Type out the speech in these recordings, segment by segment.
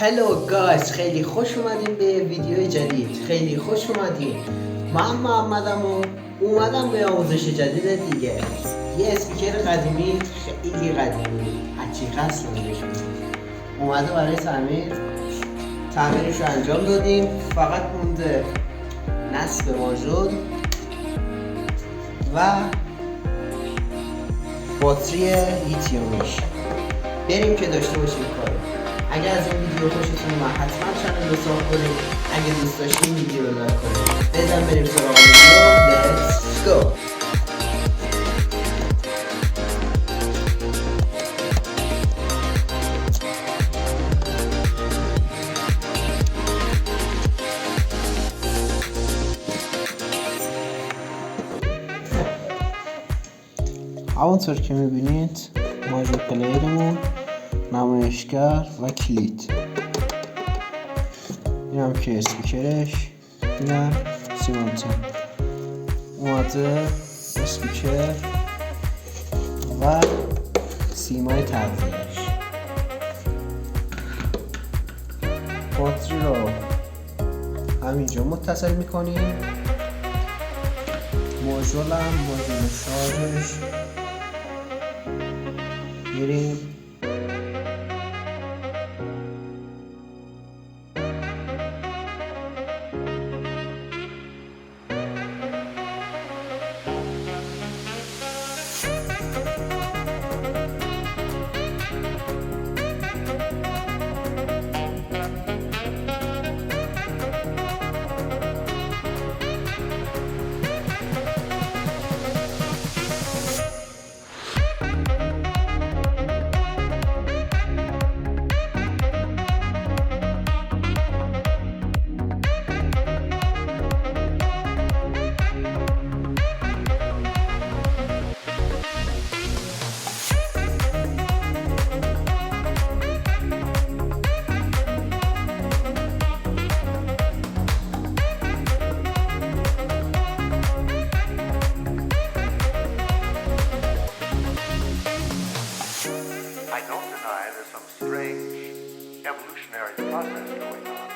هلو گایز، خیلی خوش اومدیم به ویدیو جدید. خیلی خوش اومدیم. من محمدم و اومدم به آموزش جدید دیگه. یه اسپیکر قدیمی، خیلی قدیمی، عتیقه است اومده برای تعمیرش رو انجام دادیم. فقط مونده نصب ماژول و باطری لیتیومش. بریم که داشته باشیم کارو. اگر از این ویدیو خوشتون اومد حتما چنل رو سابسکرایب کنید. اگه دوست داشتین ویدیو رو لایک کنید. بزن بریم سراغ ویدیو. Let's go. همونطور که میبینید ماژول پلیرمون، نمایشگر و کلید، این هم که اسپیکرش، این هم سیمانتی اومده، اسپیکر و سیمای تغذیهش. باطری رو همینجا متصل میکنیم. ماژول شارژش میریم I don't deny there's some strange evolutionary process going on,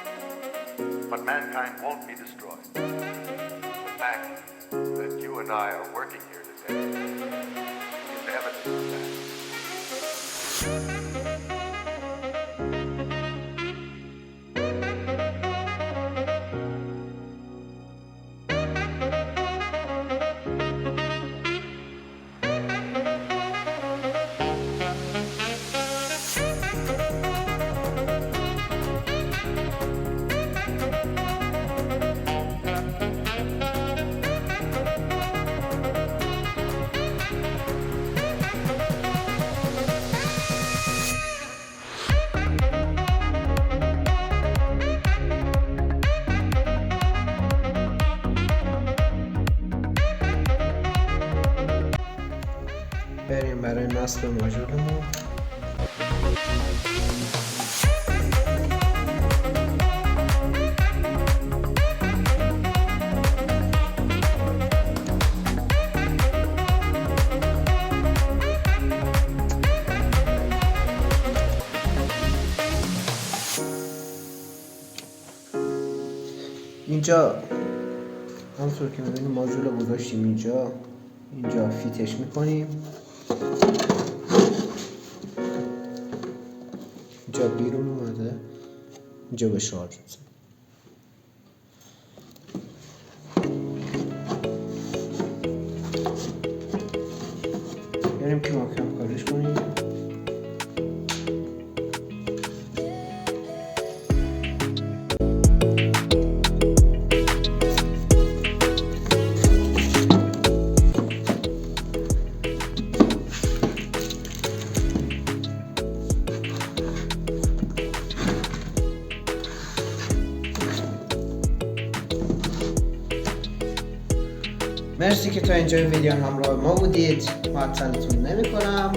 but mankind won't be destroyed. The fact that you and I are working here today is evidence of that. بریم برای نصب ماژولمون. اینجا همونطور که می‌بینید ماژول رو گذاشتیم اینجا فیتش می‌کنیم. اینجا بیرون اومده، اینجا به شارژ می‌زنیم. بریم که محکم کارش کنیم. مرسی که تا اینجا ویدیو همراه ما بودید. معطلتون نمی کنم.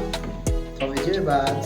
تا ویدیو بعد.